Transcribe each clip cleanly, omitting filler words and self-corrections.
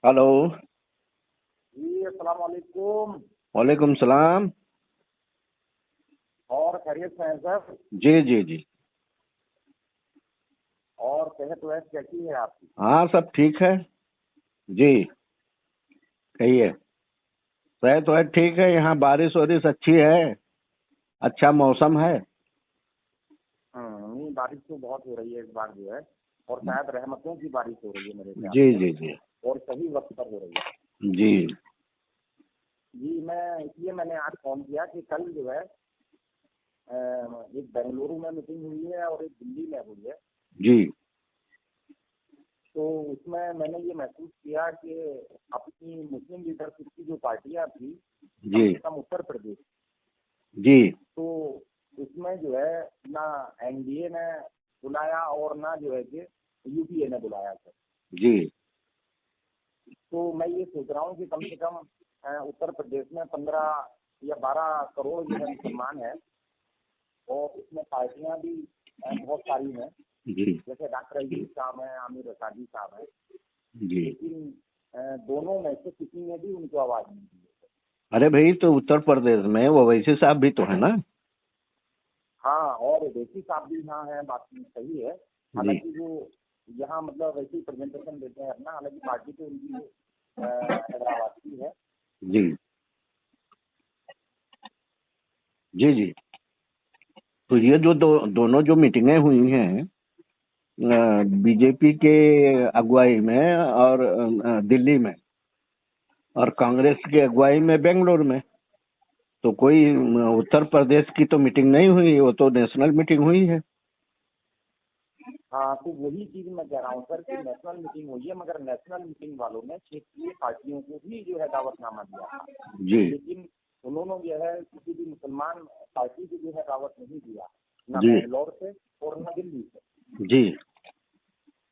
Hello. जी अस्सलाम वालेकुम। वालेकुम सलाम। और खैरियत से हैं सर? जी जी जी। और सेहत वहत कैसी है आपकी? हाँ, सब ठीक है। जी, कहिए। सेहत तो है, ठीक है। यहाँ बारिश वारिश अच्छी है। अच्छा मौसम है। नहीं, बारिश तो बहुत हो रही है इस बार जो है। और शायद रहमतों की बारिश हो रही है मेरे ख्याल जी से। जी जी। और सही वक्त पर हो रही है। जी जी, मैं इसलिए मैंने आज फोन किया कि कल जो है एक बेंगलुरु में मीटिंग हुई है और एक दिल्ली में हुई है। जी तो उसमें मैंने ये महसूस किया कि अपनी मुस्लिम लीडरशिप की जो पार्टियां थी, कम जी से कम उत्तर प्रदेश, जी तो उसमें जो है ना एनडीए ने बुलाया और ना जो है कि यूपीए ने बुलाया सर। जी तो मैं ये सोच रहा हूँ कि कम से कम उत्तर प्रदेश में 15 या 12 करोड़ जो है मुसलमान है। और उसमें पार्टियां भी बहुत सारी हैं। जी जैसे डॉक्टर अयूब साहब हैं, आमिर रसादी साहब हैं। जी। लेकिन दोनों में से किसी ने भी उनको आवाज नहीं दी है। अरे भाई, तो उत्तर प्रदेश में वो वैसे साहब भी तो है ना। हाँ, और ओवैसी साहब भी यहाँ है, बात सही है। जी हालांकि वो यहाँ मतलब वैसे ही प्रेजेंटेशन देते हैं अपना, हालांकि पार्टी तो उनकी हैदराबाद की है। जी जी जी। तो ये जो दोनों जो मीटिंगें हुई हैं बीजेपी के अगुवाई में और दिल्ली में, और कांग्रेस की अगुवाई में बेंगलोर में, तो कोई उत्तर प्रदेश की तो मीटिंग नहीं हुई, वो तो नेशनल मीटिंग हुई है। हाँ, तो वही चीज मैं कह रहा हूँ सर कि नेशनल मीटिंग हुई है, मगर नेशनल मीटिंग वालों ने क्षेत्रीय पार्टियों को भी जो है दावतनामा दिया था। जी लेकिन उन्होंने जो है किसी भी मुसलमान पार्टी को जो है दावत नहीं दिया, ना जी बेंगलोर से और ना दिल्ली से। जी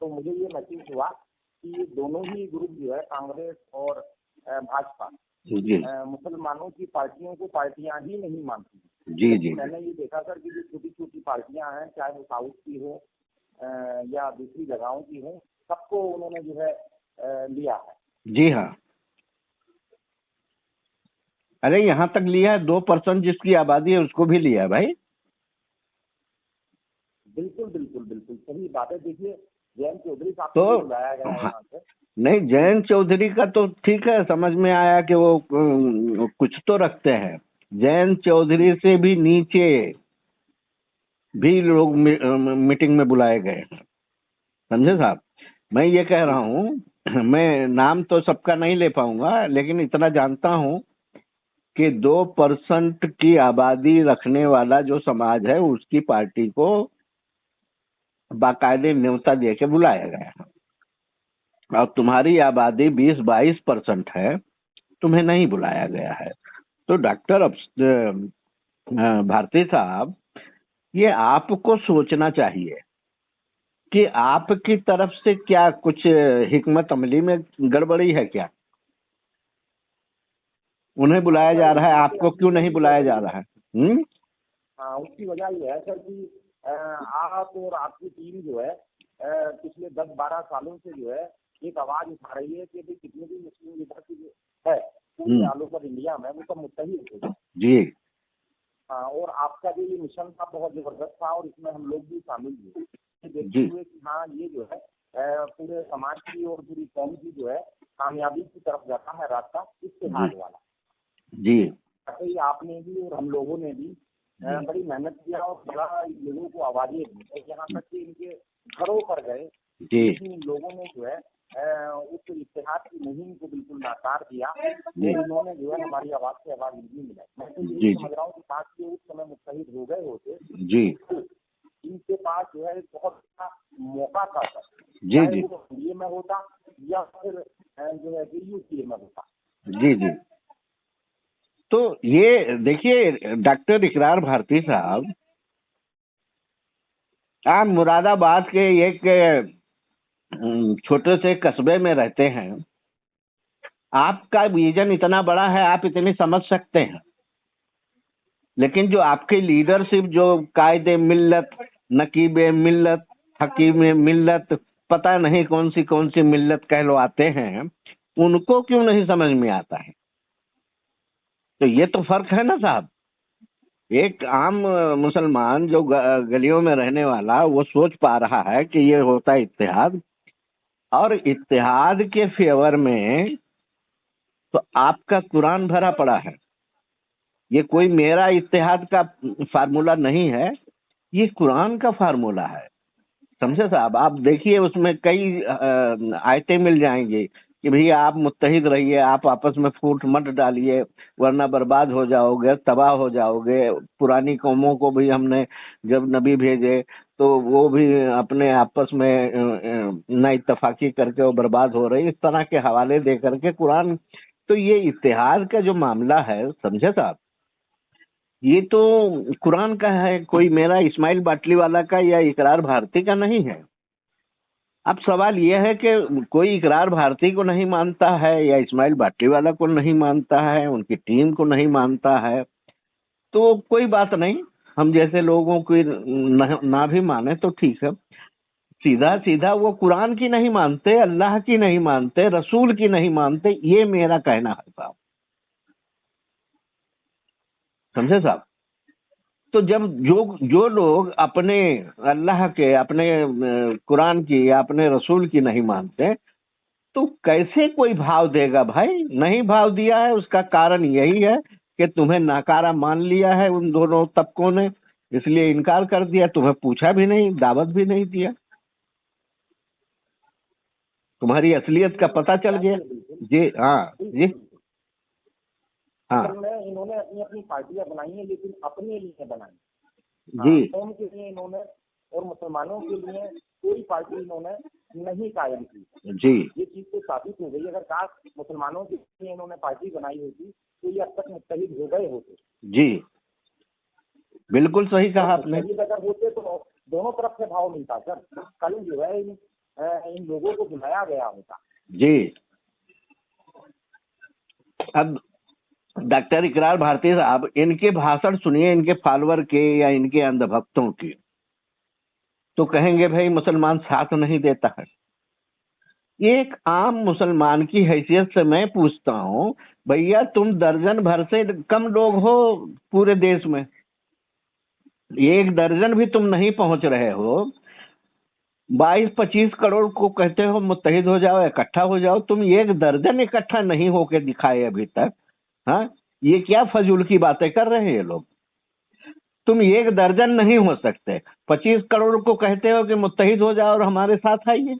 तो मुझे ये महसूस हुआ कि ये दोनों ही ग्रुप जो है, कांग्रेस और भाजपा, जी मुसलमानों की पार्टियों को पार्टियां ही नहीं मानती। जी जबकि जी मैंने ये देखा सर कि जो छोटी छोटी पार्टियां हैं, चाहे वो साउथ की हो या दूसरी जगहों की हो, सबको उन्होंने जो है लिया है। जी हाँ। अरे यहाँ तक लिया है, 2% जिसकी आबादी है उसको भी लिया है भाई। बिल्कुल बिल्कुल बिल्कुल सही बात है। देखिए, जयंत चौधरी साहब को तो भी बुलाया गया है हाँ, यहाँ से। नहीं, जयंत चौधरी का तो ठीक है, समझ में आया कि वो कुछ तो रखते हैं। जयंत चौधरी से भी नीचे भी लोग मीटिंग में बुलाए गए हैं, समझे साहब। मैं ये कह रहा हूँ, मैं नाम तो सबका नहीं ले पाऊंगा, लेकिन इतना जानता हूँ कि 2% की आबादी रखने वाला जो समाज है उसकी पार्टी को बाकायदे न्योता दे के बुलाया गया है। और तुम्हारी आबादी 20-22% है, तुम्हें नहीं बुलाया गया है। तो डॉक्टर भारती साहब, ये आपको सोचना चाहिए कि आपकी तरफ से क्या कुछ हिकमत अमली में गड़बड़ी है क्या। उन्हें हाँ बुलाया सर, जा रहा है, उसकी वजह आपको क्यों ये नहीं भी है बुलाया सर जा कि रहा है। हम्म। हाँ, उसकी वजह ये है सर कि आप और आपकी टीम जो है पिछले 10-12 सालों से जो है एक आवाज उठा रही है कि भाई कितने भी मुस्लिम लीडरशिप है पूरे हम्म। ऑल ओवर इंडिया में, वो सब मुत्तहिद हो जाए। जी हाँ, और आपका जो ये मिशन था बहुत जबरदस्त था और इसमें हम लोग भी शामिल हुए, ये देखते जी हुए कि हाँ ये जो है पूरे समाज की और पूरी कौम की जो है कामयाबी की तरफ जाता है रास्ता, जी इत्तेहाद वाला। जी ऐसे ही आपने भी और हम लोगों ने भी जी बड़ी मेहनत किया और बड़ा लोगों को आवाजें दी और यहाँ तक कि इनके घरों पर गए। जी लेकिन इन लोगों ने जो है उस इत्तेहाद की मुहिम को बिल्कुल नाकार दिया जी और इन्होंने जो है हमारी आवाज से आवाज नहीं मिलाई। मैं तो यही जी समझ रहा हूँ कि काश ये उस समय मुत्तहिद हो गए होते जी तो इनके पास जो है एक बहुत अच्छा मौका था सर, जी चाहे जी वो एनडीए में होता या फिर जो है कि यूपीए में होता। जी जी। तो ये देखिए डॉक्टर इकरार भारती साहब, आप मुरादाबाद के एक छोटे से कस्बे में रहते हैं। आपका विजन इतना बड़ा है, आप इतनी समझ सकते हैं। लेकिन जो आपकी लीडरशिप, जो कायदे मिल्लत, नकीबे मिल्लत, हकीम मिल्लत, पता नहीं कौन सी मिल्लत कहलवाते हैं, उनको क्यों नहीं समझ में आता है? तो ये तो फर्क है ना साहब। एक आम मुसलमान जो गलियों में रहने वाला, वो सोच पा रहा है कि ये होता है इत्तेहाद, और इत्तेहाद के फेवर में तो आपका कुरान भरा पड़ा है। ये कोई मेरा इत्तेहाद का फार्मूला नहीं है, ये कुरान का फार्मूला है। समझे साहब? आप देखिए, उसमें कई आयतें मिल जाएंगी कि भैया आप मुत्तहिद रहिए, आप आपस में फूट मत डालिए, वरना बर्बाद हो जाओगे, तबाह हो जाओगे। पुरानी कौमों को भी हमने जब नबी भेजे तो वो भी अपने आपस में ना इत्तफाकी करके वो बर्बाद हो रही, इस तरह के हवाले दे करके कुरान। तो ये इत्तेहाद का जो मामला है, समझे साहब, ये तो कुरान का है, कोई मेरा इस्माइल बाटली वाला का या इकरार भारती का नहीं है। अब सवाल यह है कि कोई इकरार भारती को नहीं मानता है या इस्माइल बाटली वाला को नहीं मानता है, उनकी टीम को नहीं मानता है, तो कोई बात नहीं। हम जैसे लोगों को ना भी माने तो ठीक है। सीधा सीधा वो कुरान की नहीं मानते, अल्लाह की नहीं मानते, रसूल की नहीं मानते, ये मेरा कहना है साहब। समझे साहब? तो जब जो जो लोग अपने अल्लाह के, अपने कुरान की या अपने रसूल की नहीं मानते, तो कैसे कोई भाव देगा भाई? नहीं भाव दिया है, उसका कारण यही है कि तुम्हें नाकारा मान लिया है उन दोनों तबकों ने, इसलिए इनकार कर दिया। तुम्हें पूछा भी नहीं, दावत भी नहीं दिया, तुम्हारी असलियत का पता चल गया। जी हाँ जी हाँ असल में इन्होंने अपनी अपनी पार्टियां बनाई हैं, लेकिन अपने लिए बनाई। जी कौम के लिए इन्होंने और मुसलमानों के लिए कोई पार्टी इन्होंने नहीं कायम की। जी ये चीज तो साबित हो गई। अगर काश मुसलमानों के लिए इन्होंने पार्टी बनाई होती तो ये अब तक मुत्तहिद हो गए होते। जी, बिल्कुल सही कहा आपने। मुत्तहिद अगर होते तो दोनों तरफ से भाव मिलता सर। कल जो है इन लोगों को बुलाया गया होता। जी, अब डॉक्टर इकरार भारती साहब, इनके भाषण सुनिए, इनके फॉलोअर के या इनके अंधभक्तों के, तो कहेंगे भाई मुसलमान साथ नहीं देता है। एक आम मुसलमान की हैसियत से मैं पूछता हूं, भैया तुम दर्जन भर से कम लोग हो पूरे देश में, एक दर्जन भी तुम नहीं पहुंच रहे हो। 22-25 करोड़ को कहते हो मुत्तहिद हो जाओ, इकट्ठा हो जाओ, तुम एक दर्जन इकट्ठा नहीं होके दिखाए अभी तक। हाँ, ये क्या फजूल की बातें कर रहे हैं ये लोग? तुम एक दर्जन नहीं हो सकते, 25 करोड़ को कहते हो कि मुत्तहिद हो जाओ और हमारे साथ आइए।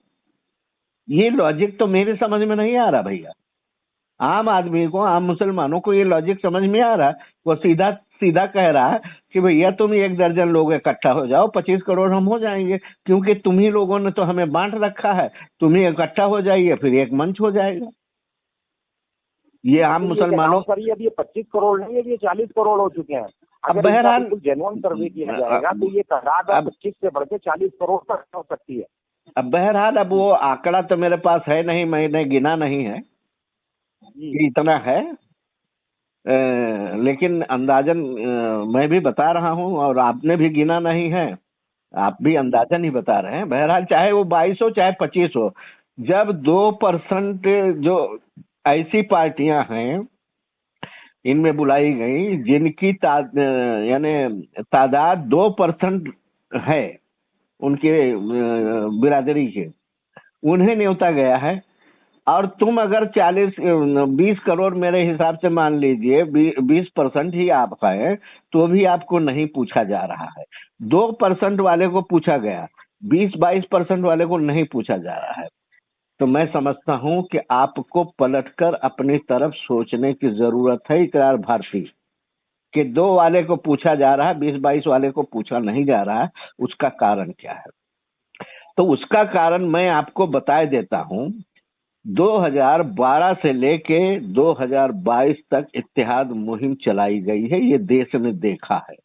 ये लॉजिक तो मेरे समझ में नहीं आ रहा भैया। आम आदमी को, आम मुसलमानों को ये लॉजिक समझ में आ रहा। वो सीधा सीधा कह रहा है कि भैया तुम एक दर्जन लोग इकट्ठा हो जाओ, 25 करोड़ हम हो जाएंगे, क्योंकि तुम ही लोगों ने तो हमें बांट रखा है। तुम ही इकट्ठा हो जाइए, फिर एक मंच हो जाएगा। ये आम मुसलमानों सर ये अब ये 25 करोड़ नहीं है, ये 40 करोड़ हो चुके हैं। अब अगर बहरहाल जेन्युइन सर्वे किया जाएगा तो ये तादाद 25 से बढ़ के 40 करोड़ तक हो सकती है। अब बहरहाल अब वो आंकड़ा तो मेरे पास है नहीं, मैंने गिना नहीं है कि इतना है। लेकिन अंदाजन मैं भी बता रहा हूं, और आपने भी गिना नहीं है, आप भी अंदाजन ही बता रहे हैं। बहरहाल चाहे वो 22 हो चाहे 25 हो, जब 2% जो ऐसी पार्टियां हैं इनमें बुलाई गई जिनकी यानी तादाद 2% है उनके बिरादरी के, उन्हें न्योता गया है। और तुम अगर 20 करोड़ मेरे हिसाब से मान लीजिए 20% ही आप है, तो भी आपको नहीं पूछा जा रहा है। 2% वाले को पूछा गया, 20-22% वाले को नहीं पूछा जा रहा है। तो मैं समझता हूं कि आपको पलटकर अपनी तरफ सोचने की जरूरत है इकरार भारती, कि 2 वाले को पूछा जा रहा है, 20-22 वाले को पूछा नहीं जा रहा है। उसका कारण क्या है? तो उसका कारण मैं आपको बता देता हूं। 2012 से लेके 2022 तक इत्तेहाद मुहिम चलाई गई है, ये देश ने देखा है।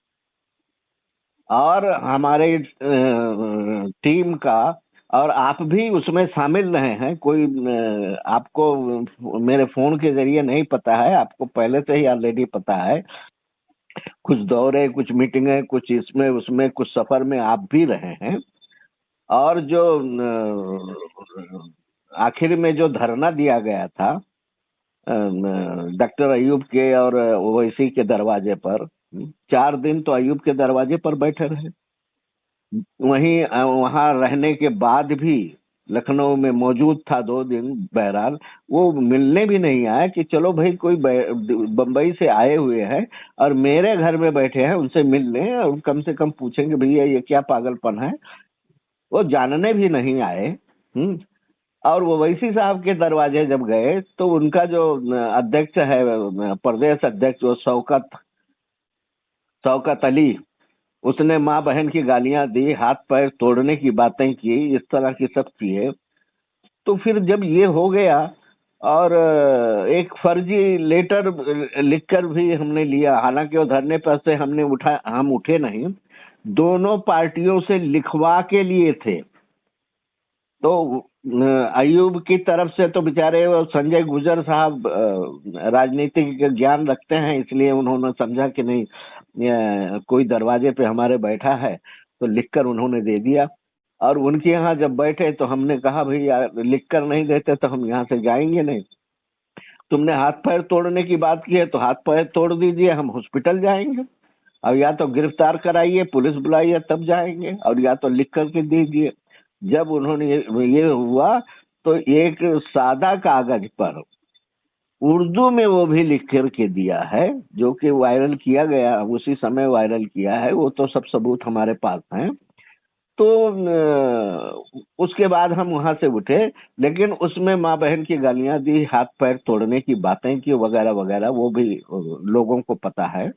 और हमारे टीम का, और आप भी उसमें शामिल रहे हैं। कोई आपको मेरे फोन के जरिए नहीं पता है, आपको पहले से ही ऑलरेडी पता है। कुछ दौरे, कुछ मीटिंगें, कुछ इसमें उसमें, कुछ सफर में आप भी रहे हैं। और जो आखिर में जो धरना दिया गया था डॉक्टर अयूब के और ओवैसी के दरवाजे पर, 4 दिन तो अयूब के दरवाजे पर बैठे रहे। वहीं वहां रहने के बाद भी लखनऊ में मौजूद था 2 दिन। बहरहाल वो मिलने भी नहीं आया कि चलो भाई कोई बंबई से आए हुए हैं और मेरे घर में बैठे हैं, उनसे मिल लें और कम से कम पूछेंगे भैया ये क्या पागलपन है। वो जानने भी नहीं आए। और वो वैसी साहब के दरवाजे जब गए तो उनका जो अध्यक्ष है, प्रदेश अध्यक्ष, वो शौकत अली, उसने माँ बहन की गालियां दी, हाथ पैर तोड़ने की बातें की, इस तरह की सब किए। तो फिर जब ये हो गया और एक फर्जी लेटर लिखकर भी हमने लिया, हालांकि वो धरने पर से हम उठे नहीं, दोनों पार्टियों से लिखवा के लिए थे। तो अयूब की तरफ से तो बेचारे वो संजय गुजर साहब राजनीतिक ज्ञान रखते हैं, इसलिए उन्होंने समझा कि नहीं कोई दरवाजे पे हमारे बैठा है, तो लिखकर उन्होंने दे दिया। और उनके यहाँ जब बैठे तो हमने कहा भैया लिखकर नहीं देते तो हम यहाँ से जाएंगे नहीं। तुमने हाथ पैर तोड़ने की बात की है तो हाथ पैर तोड़ दीजिए, हम हॉस्पिटल जाएंगे। और या तो गिरफ्तार कराइए, पुलिस बुलाइए, तब जाएंगे, और या तो लिख करके दीजिए। जब उन्होंने ये हुआ तो एक सादा कागज पर उर्दू में वो भी लिख करके दिया है, जो कि वायरल किया गया, उसी समय वायरल किया है, वो तो सब सबूत हमारे पास हैं। तो उसके बाद हम वहां से उठे, लेकिन उसमें माँ बहन की गालियां दी, हाथ पैर तोड़ने की बातें की, वगैरह वगैरह, वो भी लोगों को पता है।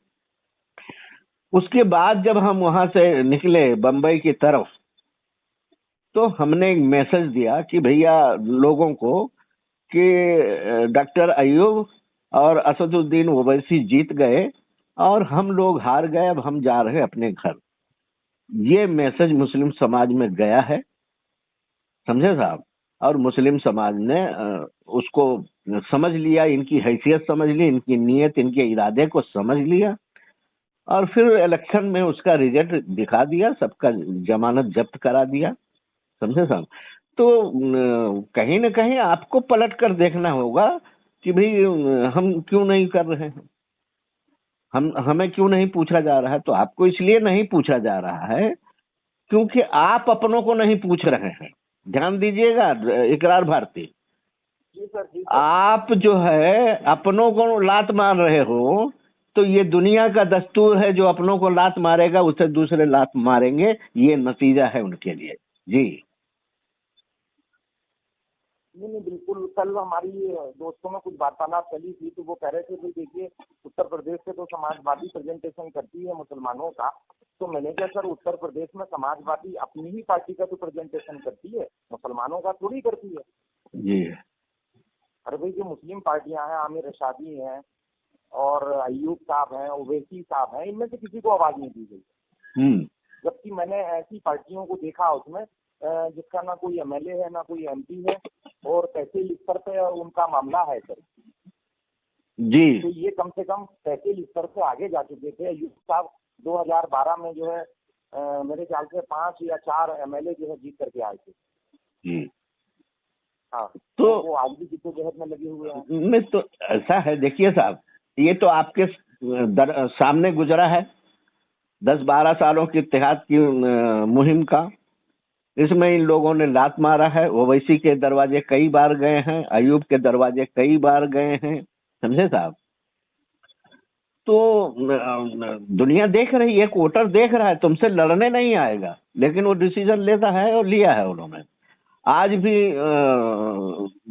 उसके बाद जब हम वहां से निकले बंबई की तरफ, तो हमने एक मैसेज दिया कि भैया लोगों को कि डॉक्टर अयूब और असदुद्दीन ओवैसी जीत गए और हम लोग हार गए, अब हम जा रहे हैं अपने घर। ये मैसेज मुस्लिम समाज में गया है, समझे साहब। और मुस्लिम समाज ने उसको समझ लिया, इनकी हैसियत समझ ली, इनकी नीयत, इनके इरादे को समझ लिया, और फिर इलेक्शन में उसका रिजल्ट दिखा दिया, सबका जमानत जब्त करा दिया, समझे साहब। तो कहीं ना कहीं आपको पलट कर देखना होगा कि भाई हम क्यों नहीं कर रहे हैं, हमें क्यों नहीं पूछा जा रहा है। तो आपको इसलिए नहीं पूछा जा रहा है क्योंकि आप अपनों को नहीं पूछ रहे हैं। ध्यान दीजिएगा इकरार भारती, जी सर, जी सर। आप जो है अपनों को लात मार रहे हो, तो ये दुनिया का दस्तूर है, जो अपनों को लात मारेगा उसे दूसरे लात मारेंगे, ये नतीजा है उनके लिए। जी नहीं, बिल्कुल। कल हमारी दोस्तों में कुछ वार्तालाप चली थी, तो वो कह रहे थे कि देखिए उत्तर प्रदेश से तो समाजवादी प्रेजेंटेशन करती है मुसलमानों का, तो मैंने कहा सर उत्तर प्रदेश में समाजवादी अपनी ही पार्टी का तो प्रेजेंटेशन करती है, मुसलमानों का थोड़ी करती है। जी। अरे भाई जो मुस्लिम पार्टियां हैं, आमिर रशादी हैं और अयूब साहब हैं, ओवैसी साहब हैं, इनमें से किसी को आवाज नहीं दी गई। जबकि मैंने ऐसी पार्टियों को देखा उसमें जिसका ना कोई एमएलए है, ना कोई एमपी है, और तहसील स्तर पे उनका मामला है सर। जी। तो ये कम से कम तहसील स्तर से आगे जा चुके थे। अयूब साहब 2012 में जो है मेरे ख्याल से 5 या 4 एमएलए जो है जीत करके आए थे। जी। हाँ, तो वो आज भी जिद्दोजहद में लगे हुए हैं। में तो ऐसा है, देखिए साहब, ये तो आपके सामने गुजरा है 10-12 सालों की इत्तेहाद की मुहिम का। इसमें इन लोगों ने लात मारा है, ओवैसी के दरवाजे कई बार गए हैं, अयूब के दरवाजे कई बार गए हैं, समझे साहब। तो दुनिया देख रही है, वोटर देख रहा है, तुमसे लड़ने नहीं आएगा, लेकिन वो डिसीजन लेता है और लिया है उन्होंने। आज भी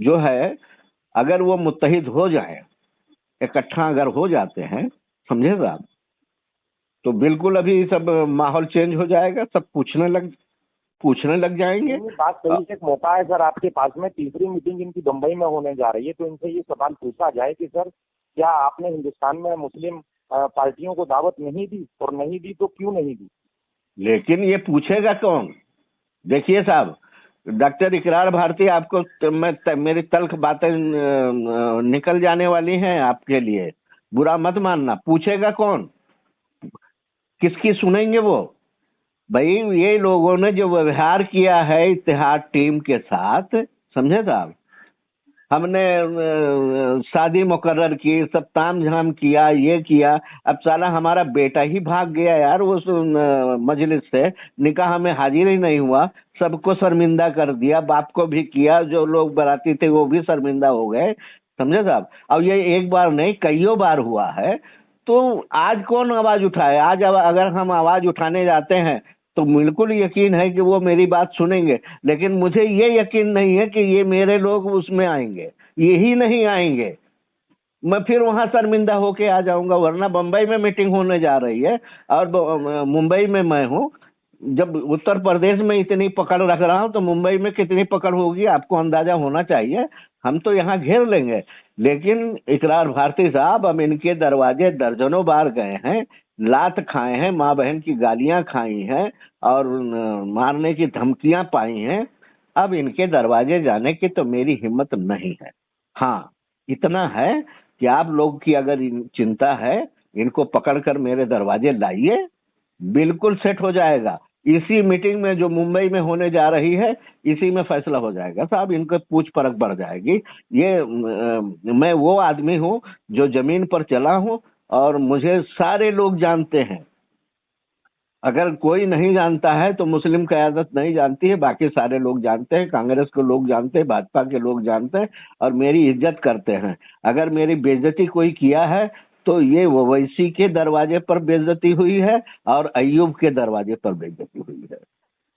जो है, अगर वो मुत्तहिद हो जाए, इकट्ठा अगर हो जाते हैं, समझे साहब, तो बिल्कुल अभी सब माहौल चेंज हो जाएगा, सब पूछने लग जाएंगे। बात सही है। एक मौका है सर आपके पास में, तीसरी मीटिंग इनकी बम्बई में होने जा रही है, तो इनसे ये सवाल पूछा जाए कि सर क्या आपने हिंदुस्तान में मुस्लिम पार्टियों को दावत नहीं दी, और नहीं दी तो क्यों नहीं दी। लेकिन ये पूछेगा कौन। देखिए साहब, डॉक्टर इकरार भारती, आपको मेरी तल्ख बातें निकल जाने वाली हैं, आपके लिए बुरा मत मानना। पूछेगा कौन, किसकी सुनेंगे वो। भाई ये लोगों ने जो व्यवहार किया है इत्तेहाद टीम के साथ, समझे साहब। हमने शादी मुकर्रर की, सब ताम झाम किया, ये किया। अब साला हमारा बेटा ही भाग गया यार उस मजलिस से, निकाह में हाजिर ही नहीं हुआ, सबको शर्मिंदा कर दिया, बाप को भी किया, जो लोग बाराती थे वो भी शर्मिंदा हो गए, समझे साहब। अब ये एक बार नहीं कईयों बार हुआ है। तो आज कौन आवाज उठाए? आज अगर हम आवाज उठाने जाते हैं तो बिल्कुल यकीन है कि वो मेरी बात सुनेंगे, लेकिन मुझे ये यकीन नहीं है कि ये मेरे लोग उसमें आएंगे, यही नहीं आएंगे। मैं फिर वहां शर्मिंदा होके आ जाऊंगा, वरना बंबई में मीटिंग होने जा रही है और मुंबई में मैं हूँ। जब उत्तर प्रदेश में इतनी पकड़ रख रहा हूँ तो मुंबई में कितनी पकड़ होगी आपको अंदाजा होना चाहिए। हम तो यहाँ घेर लेंगे। लेकिन इकरार भारती साहब, अब इनके दरवाजे दर्जनों बार गए हैं, लात खाए हैं, माँ बहन की गालियां खाई हैं और मारने की धमकियां पाई हैं। अब इनके दरवाजे जाने की तो मेरी हिम्मत नहीं है। हाँ, इतना है कि आप लोग की अगर चिंता है, इनको पकड़कर मेरे दरवाजे लाइए, बिल्कुल सेट हो जाएगा। इसी मीटिंग में जो मुंबई में होने जा रही है, इसी में फैसला हो जाएगा साहब, इनको पूछ परख बढ़ जाएगी। ये मैं वो आदमी हूँ जो जमीन पर चला हूँ और मुझे सारे लोग जानते हैं। अगर कोई नहीं जानता है तो मुस्लिम क़यादत नहीं जानती है, बाकी सारे लोग जानते हैं, कांग्रेस के लोग जानते हैं, भाजपा के लोग जानते हैं और मेरी इज्जत करते हैं। अगर मेरी बेइज्जती कोई किया है तो ये ओवैसी के दरवाजे पर बेइज्जती हुई है और अय्यूब के दरवाजे पर बेइज्जती हुई है।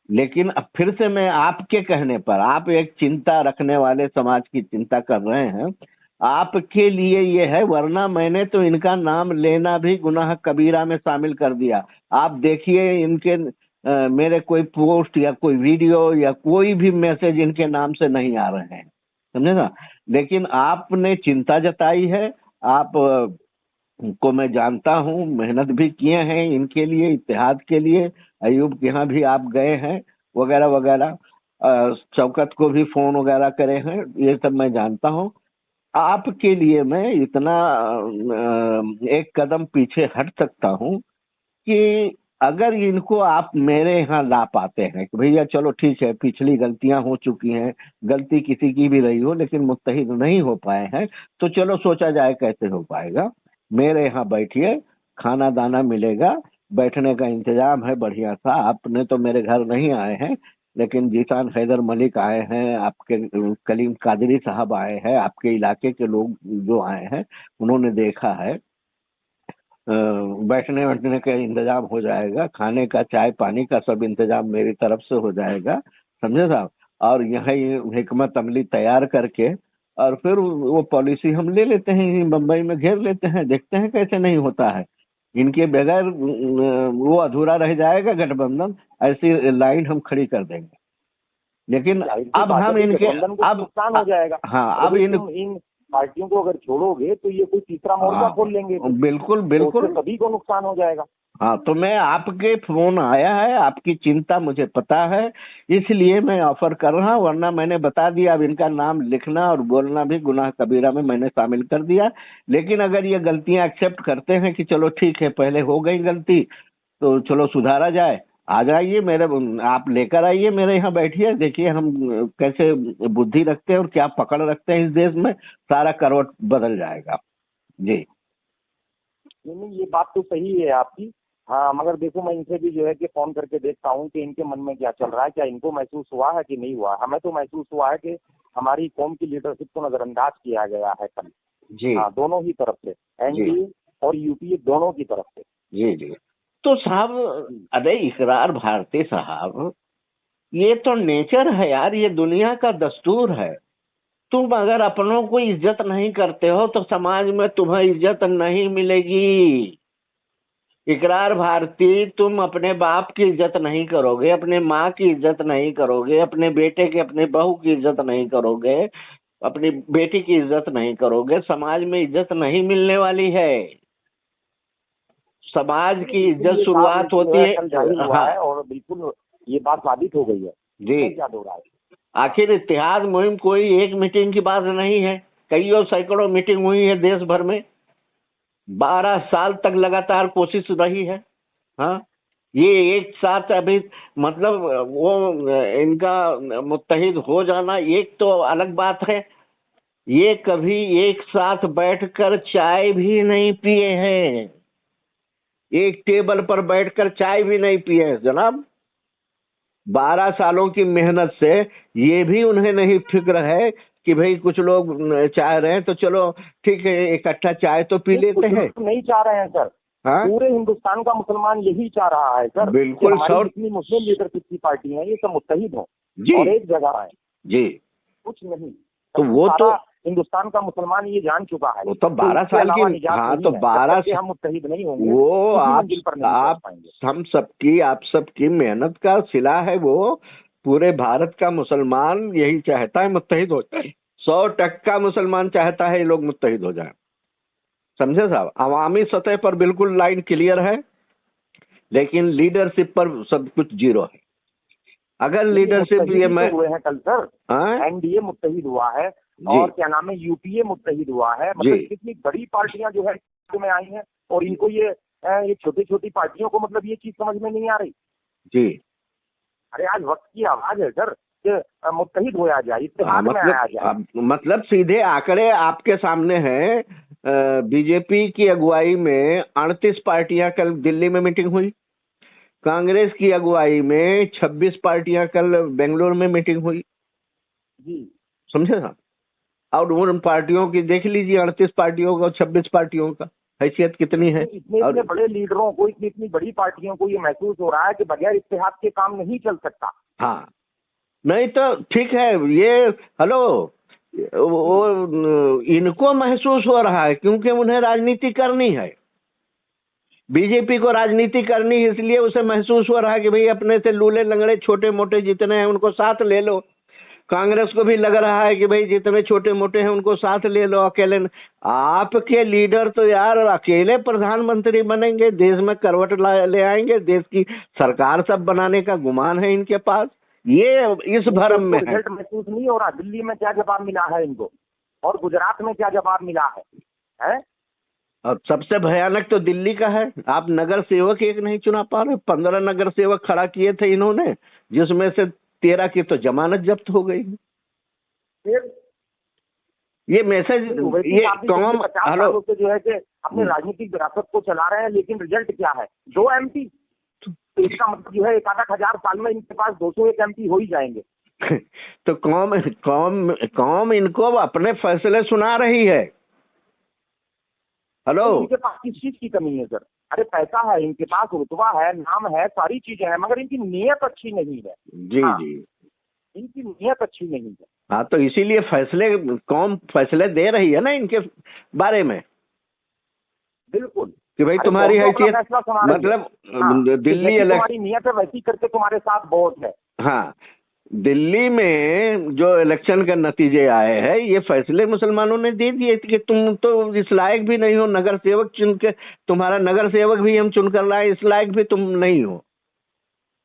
लेकिन अब फिर से मैं आपके कहने पर, आप एक चिंता रखने वाले समाज की चिंता कर रहे हैं, आपके लिए ये है, वरना मैंने तो इनका नाम लेना भी गुनाह कबीरा में शामिल कर दिया। आप देखिए इनके मेरे कोई पोस्ट या कोई वीडियो या कोई भी मैसेज इनके नाम से नहीं आ रहे हैं, समझे ना। लेकिन आपने चिंता जताई है, आप को मैं जानता हूँ, मेहनत भी किए हैं इनके लिए, इत्तेहाद के लिए, अयूब के यहाँ भी आप गए हैं वगैरह वगैरह, शौकत को भी फोन वगैरह करे हैं, ये सब मैं जानता हूँ। आपके लिए मैं इतना एक कदम पीछे हट सकता हूँ कि अगर इनको आप मेरे यहाँ ला पाते हैं कि भैया चलो ठीक है, पिछली गलतियां हो चुकी हैं, गलती किसी की भी रही हो लेकिन मुत्तहिद नहीं हो पाए हैं, तो चलो सोचा जाए कैसे हो पाएगा। मेरे यहाँ बैठिए, खाना दाना मिलेगा, बैठने का इंतजाम है बढ़िया सा। आपने तो मेरे घर नहीं आए हैं, लेकिन जीशान हैदर मलिक आए हैं, आपके कलीम कादरी साहब आए हैं, आपके इलाके के लोग जो आए हैं उन्होंने देखा है। बैठने बैठने का इंतजाम हो जाएगा, खाने का, चाय पानी का सब इंतजाम मेरी तरफ से हो जाएगा, समझे साहब। और यही हिकमत अमली तैयार करके और फिर वो पॉलिसी हम ले लेते हैं, बम्बई में घेर लेते हैं, देखते हैं कैसे नहीं होता है। इनके बगैर वो अधूरा रह जाएगा गठबंधन, ऐसी लाइन हम खड़ी कर देंगे। लेकिन अब हम इनके अब नुकसान हो जाएगा। हाँ, अब इन पार्टियों को अगर छोड़ोगे तो ये कोई तीसरा मोर्चा खोल लेंगे, बिल्कुल बिल्कुल, तो सभी को नुकसान हो जाएगा। हाँ, तो मैं आपके फोन आया है, आपकी चिंता मुझे पता है, इसलिए मैं ऑफर कर रहा हूँ, वरना मैंने बता दिया अब इनका नाम लिखना और बोलना भी गुनाह कबीरा में मैंने शामिल कर दिया। लेकिन अगर ये गलतियां एक्सेप्ट करते हैं कि चलो ठीक है पहले हो गई गलती तो चलो सुधारा जाए, आ जाइए मेरे, आप लेकर आइए मेरे यहाँ बैठिए, देखिए हम कैसे बुद्धि रखते हैं और क्या पकड़ रखते हैं इस देश में, सारा करवट बदल जाएगा जी। नहीं, ये बात तो सही है आपकी। हाँ, मगर देखो मैं इनसे भी जो है कि फोन करके देखता हूँ कि इनके मन में क्या चल रहा है, क्या इनको महसूस हुआ है कि नहीं हुआ। हमें तो महसूस हुआ है कि हमारी कौम की लीडरशिप को नजरअंदाज किया गया है कल जी। हाँ, दोनों ही तरफ से, एनडीए और यूपीए दोनों की तरफ से। जी जी। तो साहब, अरे इकरार भारती साहब, ये तो नेचर है यार, ये दुनिया का दस्तूर है। तुम अगर अपनों को इज्जत नहीं करते हो तो समाज में तुम्हें इज्जत नहीं मिलेगी। इकरार भारती, तुम अपने बाप की इज्जत नहीं करोगे, अपने माँ की इज्जत नहीं करोगे, अपने बेटे की, अपने बहू की इज्जत नहीं करोगे, अपनी बेटी की इज्जत नहीं करोगे, समाज में इज्जत नहीं मिलने वाली है। समाज की इज्जत शुरुआत होती है, हुआ है और बिल्कुल ये बात साबित हो गई है जी। क्या हो रहा है? आखिर इत्तेहाद मुहिम कोई एक मीटिंग की बात नहीं है, कईयों सैकड़ों मीटिंग हुई है देश भर में, 12 साल तक लगातार कोशिश रही है। हाँ, ये एक साथ अभी मतलब वो इनका मुत्तहिद हो जाना एक तो अलग बात है, ये कभी एक साथ बैठकर चाय भी नहीं पिए हैं, एक टेबल पर बैठकर चाय भी नहीं पिए हैं जनाब। 12 सालों की मेहनत से ये भी उन्हें नहीं फिक्र है कि भाई कुछ लोग चाह रहे हैं तो चलो ठीक है इकट्ठा चाय तो पी लेते हैं। नहीं चाह रहे हैं सर, हाँ पूरे हिंदुस्तान का मुसलमान यही चाह रहा है सर, बिल्कुल, हमारी जितनी मुस्लिम लीडरशिप की पार्टी है ये सब मुत्तहिद हो जी और एक जगह है, जी। कुछ नहीं। तो वो तो हिंदुस्तान का मुसलमान ये जान चुका है, वो तो 12 साल की, हाँ तो 12 हम मुत्तहिद नहीं होंगे वो आप पाएंगे। हम सबकी आप सबकी मेहनत का सिला है वो। पूरे भारत का मुसलमान यही चाहता है मुत्तहिद हो जाए, 100% मुसलमान चाहता है ये लोग मुत्तहिद हो जाए, समझे साहब। अवामी सतह पर बिल्कुल लाइन क्लियर है, लेकिन लीडरशिप पर सब कुछ जीरो है। अगर लीडरशिप ये मैं हुए हैं कल सर, एनडीए मुत्तहिद हुआ है और क्या नाम है यूपीए मुत्तहिद हुआ है, मतलब कितनी बड़ी पार्टियां जो है में आई हैं और इनको ये छोटी छोटी पार्टियों को मतलब ये चीज समझ में नहीं आ रही जी। अरे आज वक्त की आवाज है सर कि मुत्तहिद होया जाए, इत्तेहाद में आया जाए। मतलब सीधे आंकड़े आपके सामने हैं। बीजेपी की अगुवाई में 38 पार्टियां कल दिल्ली में मीटिंग हुई, कांग्रेस की अगुवाई में 26 पार्टियां कल बेंगलुरु में मीटिंग हुई जी, समझे साहब। और उन पार्टियों की देख लीजिए, 38 पार्टियों का 26 पार्टियों का हैसियत कितनी है। इतने बड़े लीडरों को, इतनी बड़ी पार्टियों को ये महसूस हो रहा है कि बगैर इत्तेहाद के काम नहीं चल सकता। हाँ नहीं तो ठीक है ये हेलो वो इनको महसूस हो रहा है क्योंकि उन्हें राजनीति करनी है, बीजेपी को राजनीति करनी है, इसलिए उसे महसूस हो रहा है कि भाई अपने से लूले लंगड़े छोटे मोटे जितने हैं उनको साथ ले लो। कांग्रेस को भी लग रहा है कि भाई जितने छोटे मोटे हैं उनको साथ ले लो। अकेले आपके लीडर तो यार अकेले प्रधानमंत्री बनेंगे, देश में करवट ले आएंगे, देश की सरकार सब बनाने का गुमान है इनके पास, ये इस भरम में है। महसूस नहीं हो रहा दिल्ली में क्या जवाब मिला है इनको और गुजरात में क्या जवाब मिला है? और सबसे भयानक तो दिल्ली का है, आप नगर सेवक एक नहीं चुना पा रहे। 15 नगर सेवक खड़ा किए थे इन्होंने, जिसमें से 13 की तो जमानत जब्त हो गई। ये मैसेज ये कौन हेलो से जो है कि अपने राजनीतिक विरासत को चला रहे हैं, लेकिन रिजल्ट क्या है? 2 MP। तो इसका मतलब जो है 1,000 साल में इनके पास 201 MP हो ही जाएंगे। तो कौम इनको अपने फैसले सुना रही है। हेलो इनके पास किस चीज की कमी है सर? अरे पैसा है इनके पास, रुतबा है, नाम है, सारी चीजें हैं, मगर इनकी नीयत अच्छी नहीं है। जी जी, इनकी नीयत अच्छी नहीं है। हाँ तो इसीलिए कौम फैसले दे रही है ना इनके बारे में। बिल्कुल कि भाई तुम्हारी हैसियत मतलब दिल्ली तुम्हारी नीयत है वैसी करके तुम्हारे साथ बहुत है। हाँ दिल्ली में जो इलेक्शन का नतीजे आए हैं ये फैसले मुसलमानों ने दे दिए कि तुम तो इस लायक भी नहीं हो, नगर सेवक चुन के तुम्हारा नगर सेवक भी हम चुनकर लाए, इस लायक भी तुम नहीं हो।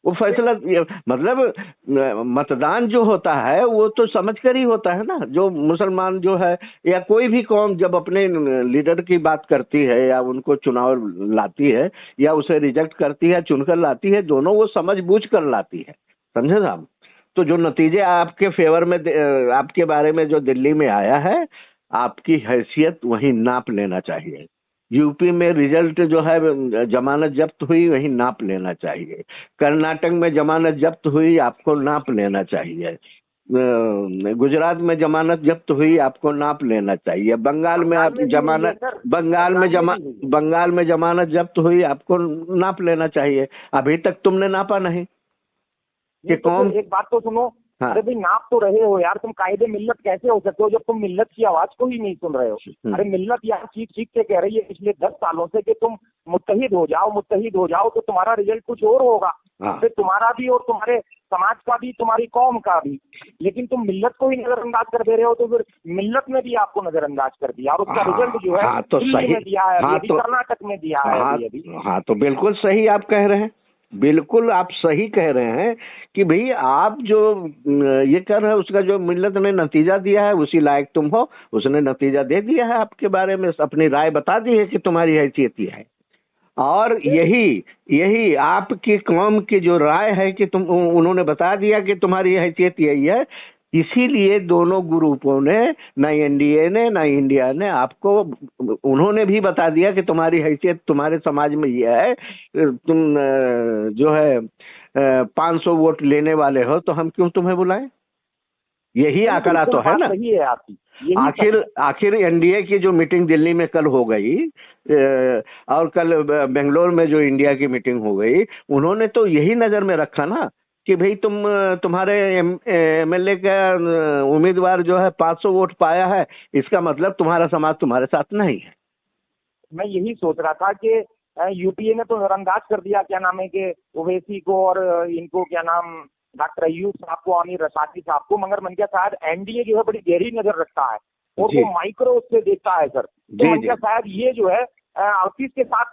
वो फैसला मतलब मतदान जो होता है वो तो समझकर ही होता है ना। जो मुसलमान जो है या कोई भी कौम जब अपने लीडर की बात करती है या उनको चुनाव लाती है या उसे रिजेक्ट करती है चुनकर लाती है, दोनों वो समझ बूझ कर लाती है, समझे साहब। तो जो नतीजे आपके फेवर में आपके बारे में जो दिल्ली में आया है, आपकी हैसियत वही नाप लेना चाहिए। यूपी में रिजल्ट जो है जमानत जब्त हुई वही नाप लेना चाहिए, कर्नाटक में जमानत जब्त हुई आपको नाप लेना चाहिए, गुजरात में जमानत जब्त हुई आपको नाप लेना चाहिए, बंगाल में आप बंगाल में जमानत जब्त हुई आपको नाप लेना चाहिए। अभी तक तुमने नापा नहीं कि कौन। एक बात तो सुनो, अरे भाई नाप तो रहे हो यार, तुम कायदे मिल्लत कैसे हो सकते हो जब तुम मिल्लत की आवाज को ही नहीं सुन रहे हो? अरे मिल्लत यार चीख चीख के कह रही है पिछले 10 सालों से कि तुम मुत्तहिद हो जाओ तो तुम्हारा रिजल्ट कुछ और होगा, फिर तुम्हारा भी और तुम्हारे समाज का भी, तुम्हारी कौम का भी। लेकिन तुम मिल्लत को ही नजरअंदाज कर दे रहे हो, तो फिर मिल्लत में भी आपको नजरअंदाज कर दिया और उसका रिजल्ट जो है तो सही में दिया है, कर्नाटक में दिया है। हाँ तो बिल्कुल सही आप कह रहे हैं, बिल्कुल आप सही कह रहे हैं कि भाई आप जो ये कर रहे हैं उसका जो मिल्लत ने नतीजा दिया है उसी लायक तुम हो, उसने नतीजा दे दिया है आपके बारे में, अपनी राय बता दी है कि तुम्हारी हैसियत ये है। और यही यही आपकी कौम की जो राय है कि तुम, उन्होंने बता दिया कि तुम्हारी हैसियत यही है, इसीलिए दोनों ग्रुपों ने, ना एनडीए ने ना इंडिया ने आपको, उन्होंने भी बता दिया कि तुम्हारी हैसियत तुम्हारे समाज में यह है, तुम जो है 500 वोट लेने वाले हो, तो हम क्यों तुम्हें बुलाएं? यही आंकड़ा तो है ना। सही है आपकी, यही आखिर आखिर एनडीए की जो मीटिंग दिल्ली में कल हो गई, और कल बेंगलोर में जो इंडिया की मीटिंग हो गई, उन्होंने तो यही नजर में रखा ना कि भाई तुम्हारे एमएलए का उम्मीदवार जो है 500 वोट पाया है, इसका मतलब तुम्हारा समाज तुम्हारे साथ नहीं है। मैं यही सोच रहा था कि यूपीए ने तो नजरअंदाज कर दिया, क्या नाम है कि ओवैसी को और इनको क्या नाम डॉक्टर अयूब साहब को, आमिर रसाती साहब को, मगर मन क्या शायद एनडीए जो है बड़ी गहरी नजर रखता है और वो माइक्रो से देखता है सर। तो मन क्या शायद ये जो है आशीष के साथ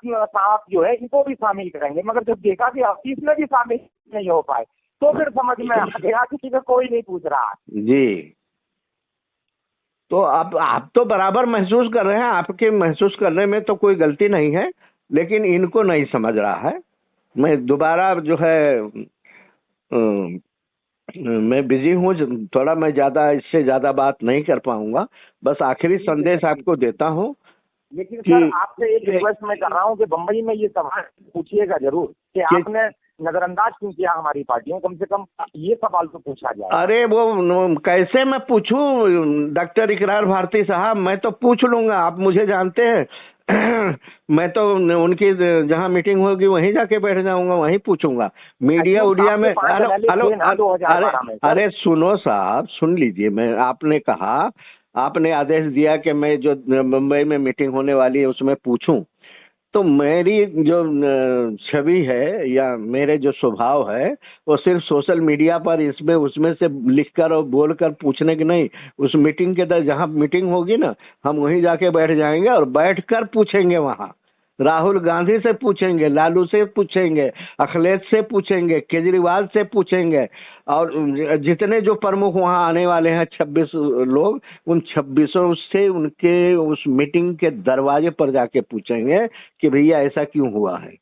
जो है इनको भी शामिल करेंगे, मगर जब देखा कि आशीष में भी शामिल नहीं हो पाए तो फिर समझ में आ गया किसी को कोई नहीं पूछ रहा है जी। तो आप तो बराबर महसूस कर रहे हैं, आपके महसूस करने में तो कोई गलती नहीं है, लेकिन इनको नहीं समझ रहा है। मैं दोबारा जो है मैं बिजी हूँ थोड़ा, मैं ज्यादा इससे ज्यादा बात नहीं कर पाऊंगा, बस आखिरी संदेश आपको देता हूँ। लेकिन सर आपसे एक रिक्वेस्ट मैं कर रहा हूँ कि बम्बई में ये सवाल पूछिएगा जरूर कि आपने नजरअंदाज क्यों किया हमारी पार्टियों, कम से कम ये सवाल तो पूछा जाए। अरे वो कैसे मैं पूछूं डॉक्टर इकरार भारती साहब, मैं तो पूछ लूंगा, आप मुझे जानते हैं। मैं तो उनकी जहां मीटिंग होगी वहीं जाके बैठ जाऊंगा, वहीं पूछूंगा। मीडिया उडिया में अरे सुनो साहब, सुन लीजिए, मैं आपने कहा, आपने आदेश दिया कि मैं जो मुंबई में मीटिंग होने वाली है उसमें पूछूं, तो मेरी जो छवि है या मेरे जो स्वभाव है वो सिर्फ सोशल मीडिया पर इसमें उसमें से लिखकर और बोलकर पूछने की नहीं, उस मीटिंग के तरह जहां मीटिंग होगी ना, हम वहीं जाके बैठ जाएंगे और बैठकर पूछेंगे। वहां राहुल गांधी से पूछेंगे, लालू से पूछेंगे, अखिलेश से पूछेंगे, केजरीवाल से पूछेंगे, और जितने जो प्रमुख वहां आने वाले हैं 26 लोग, उन 26 से उनके उस मीटिंग के दरवाजे पर जाके पूछेंगे कि भैया ऐसा क्यों हुआ है।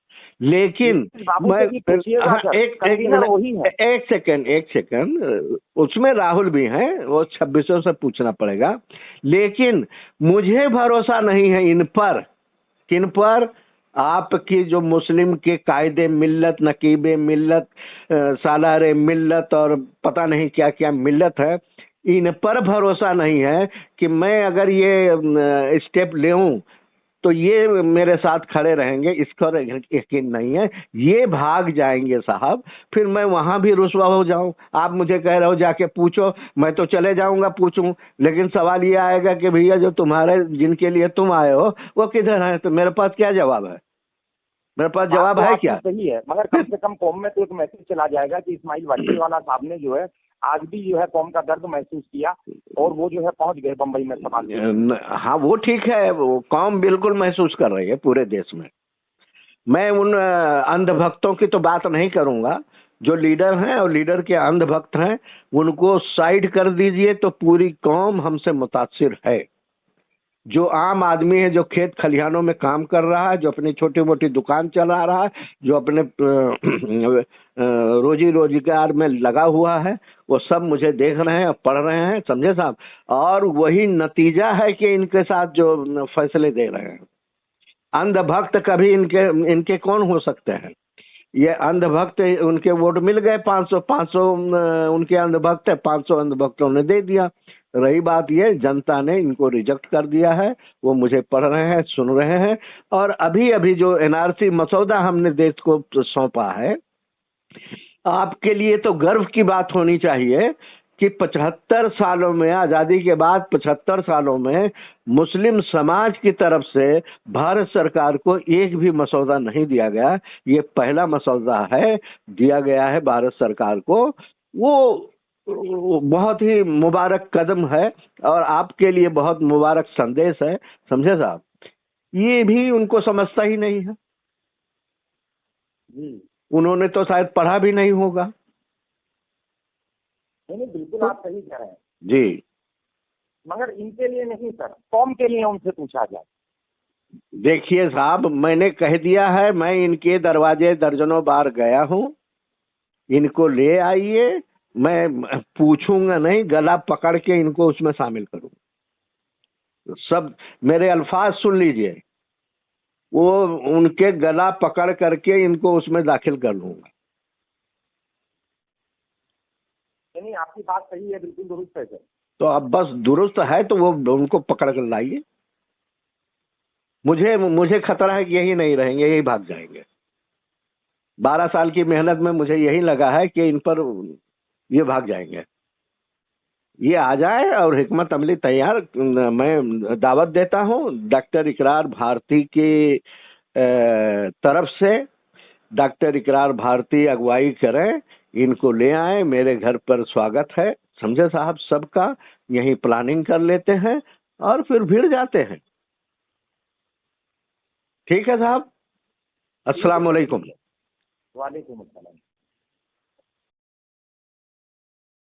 लेकिन मैं एक सेकंड, उसमें राहुल भी हैं, वो 26 से पूछना पड़ेगा, लेकिन मुझे भरोसा नहीं है इन पर, किन पर? आपकी जो मुस्लिम के कायदे मिल्लत, नकीबे मिल्लत, सालारे मिल्लत और पता नहीं क्या क्या मिल्लत है, इन पर भरोसा नहीं है कि मैं अगर ये स्टेप लेऊं तो ये मेरे साथ खड़े रहेंगे, इसका यकीन नहीं है। ये भाग जाएंगे साहब, फिर मैं वहां भी रुसवा हो जाऊं। आप मुझे कह रहे हो जाके पूछो, मैं तो चले जाऊंगा पूछूं, लेकिन सवाल ये आएगा कि भैया जो तुम्हारे, जिनके लिए तुम आए हो वो किधर है? तो मेरे पास क्या जवाब है? मेरे पास जवाब है क्या? सही है, मगर कम से कम कौम में तो एक मैसेज चला जाएगा कि इस्माइल वाला साहब ने जो है आज भी जो है कौम का दर्द महसूस किया और वो जो है पहुंच गए बम्बई में सवाल। हाँ वो ठीक है, वो कौम बिल्कुल महसूस कर रही है पूरे देश में। मैं उन अंधभक्तों की तो बात नहीं करूंगा, जो लीडर हैं और लीडर के अंधभक्त हैं उनको साइड कर दीजिए, तो पूरी कौम हमसे मुतासिर है। जो आम आदमी है, जो खेत खलिहानों में काम कर रहा है, जो अपनी छोटी मोटी दुकान चला रहा है, जो अपने रोजी रोजगार में लगा हुआ है, वो सब मुझे देख रहे हैं, पढ़ रहे हैं, समझे साहब, और वही नतीजा है कि इनके साथ जो फैसले दे रहे हैं। अंधभक्त कभी इनके कौन हो सकते हैं? ये अंधभक्त, उनके वोट मिल गए 500 उनके अंधभक्त है, 500 अंधभक्तों ने दे दिया। रही बात ये, जनता ने इनको रिजेक्ट कर दिया है, वो मुझे पढ़ रहे हैं, सुन रहे हैं। और अभी अभी जो एनआरसी मसौदा हमने देश को सौंपा है, आपके लिए तो गर्व की बात होनी चाहिए कि 75 सालों में, आजादी के बाद 75 सालों में मुस्लिम समाज की तरफ से भारत सरकार को एक भी मसौदा नहीं दिया गया। ये पहला मसौदा है दिया गया है भारत सरकार को। वो बहुत ही मुबारक कदम है और आपके लिए बहुत मुबारक संदेश है, समझे साहब। ये भी उनको समझता ही नहीं है, उन्होंने तो शायद पढ़ा भी नहीं होगा। नहीं बिल्कुल आप सही कह रहे हैं जी, मगर इनके लिए नहीं सर, कौम के लिए उनसे पूछा जाए। देखिए साहब, मैंने कह दिया है, मैं इनके दरवाजे दर्जनों बार गया हूँ। इनको ले आइए, मैं पूछूंगा नहीं, गला पकड़ के इनको उसमें शामिल करूंगा। सब मेरे अल्फाज सुन लीजिए, वो उनके गला पकड़ करके इनको उसमें दाखिल कर लूंगा। नहीं, आपकी बात सही है, बिल्कुल दुरुस्त है सर। तो अब बस दुरुस्त है तो वो उनको पकड़ कर लाइए। मुझे मुझे खतरा है कि यही नहीं रहेंगे, यही भाग जाएंगे। 12 साल की मेहनत में मुझे यही लगा है कि इन पर ये भाग जाएंगे। ये आ जाए और हिकमत अमली तैयार, मैं दावत देता हूँ डॉक्टर इकरार भारती की तरफ से। डॉक्टर इकरार भारती अगुवाई करें, इनको ले आए, मेरे घर पर स्वागत है, समझे साहब, सबका। यही प्लानिंग कर लेते हैं और फिर भिड़ जाते हैं। ठीक है साहब, अस्सलाम वालेकुम। वालेकुम अस्सलाम।